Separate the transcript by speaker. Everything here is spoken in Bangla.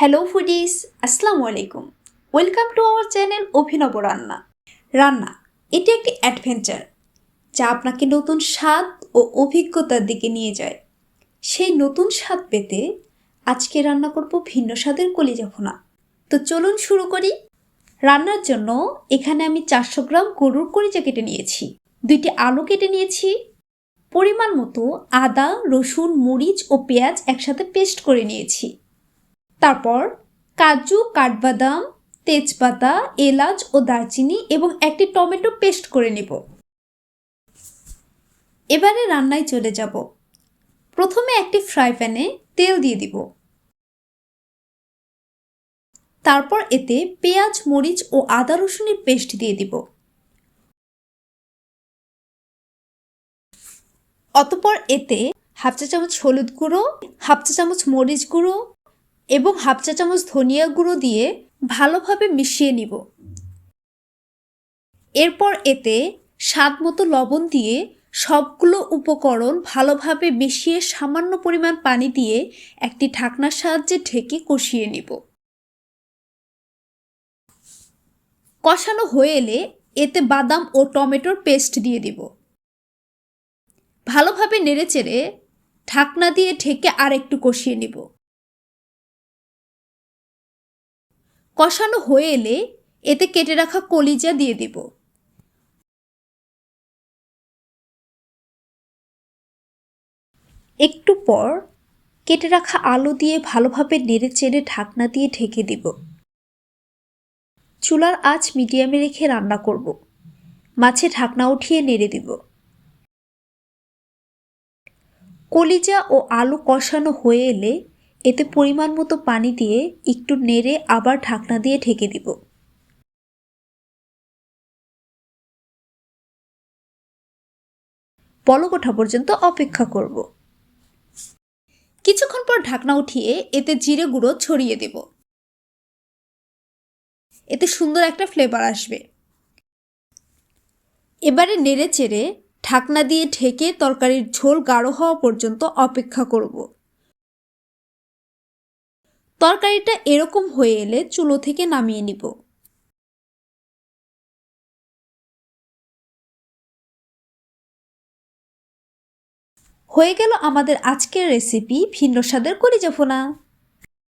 Speaker 1: হ্যালো ফুডিস, আসসালামু আলাইকুম। ওয়েলকাম টু আওয়ার চ্যানেল অভিনব রান্না। রান্না এটি একটি অ্যাডভেঞ্চার যা আপনাকে নতুন স্বাদ ও অভিজ্ঞতার দিকে নিয়ে যায়। সেই নতুন স্বাদ পেতে আজকে রান্না করব ভিন্ন স্বাদের কলিজা ভুনা। তো চলুন শুরু করি। রান্নার জন্য এখানে আমি 400 গ্রাম গরুর কলিজা কেটে নিয়েছি, 2টি আলু কেটে নিয়েছি, পরিমাণ মতো আদা, রসুন, মরিচ ও পেঁয়াজ একসাথে পেস্ট করে নিয়েছি। তারপর কাজু, কাঠবাদাম, তেজপাতা, এলাচ ও দারচিনি এবং একটি টমেটো পেস্ট করে নেব। এবারে রান্নায় চলে যাব। প্রথমে একটি ফ্রাই প্যানে তেল দিয়ে দিব। তারপর এতে পেঁয়াজ, মরিচ ও আদা রসুনের পেস্ট দিয়ে দিব। অতঃপর এতে হাফ চা চামচ হলুদ গুঁড়ো, হাফ চা চামচ মরিচ গুঁড়ো এবং হাফ চা চামচ ধনিয়া গুঁড়ো দিয়ে ভালোভাবে মিশিয়ে নিব। এরপর এতে স্বাদ মতো লবণ দিয়ে সবগুলো উপকরণ ভালোভাবে মিশিয়ে সামান্য পরিমাণ পানি দিয়ে একটি ঢাকনার সাহায্যে ঢেকে কষিয়ে নিব। কষানো হয়ে এলে এতে বাদাম ও টমেটোর পেস্ট দিয়ে দিব। ভালোভাবে নেড়েচেড়ে ঢাকনা দিয়ে ঢেকে আর একটু কষিয়ে নিব। কষানো হয়ে এলে এতে কেটে রাখা কলিজা দিয়ে দিব। একটু পর কেটে রাখা আলু দিয়ে ভালোভাবে নেড়েচেড়ে ঢাকনা দিয়ে ঢেকে দিব। চুলার আঁচ মিডিয়ামে রেখে রান্না করব। মাঝে ঢাকনা উঠিয়ে নেড়ে দিব। কলিজা ও আলু কষানো হয়ে এলে এতে পরিমাণ মতো পানি দিয়ে একটু নেড়ে আবার ঢাকনা দিয়ে ঢেকে দিব। বলক ওঠা পর্যন্ত অপেক্ষা করব। কিছুক্ষণ পর ঢাকনা উঠিয়ে এতে জিরে গুঁড়ো ছড়িয়ে দেব। এতে সুন্দর একটা ফ্লেভার আসবে। এবারে নেড়ে চেড়ে ঢাকনা দিয়ে ঢেকে তরকারির ঝোল গাঢ় হওয়া পর্যন্ত অপেক্ষা করব। তরকারিটা এরকম হয়ে এলে চুলো থেকে নামিয়ে নিব। হয়ে গেল আমাদের আজকের রেসিপি ভিন্ন স্বাদের কলিজা ভুনা।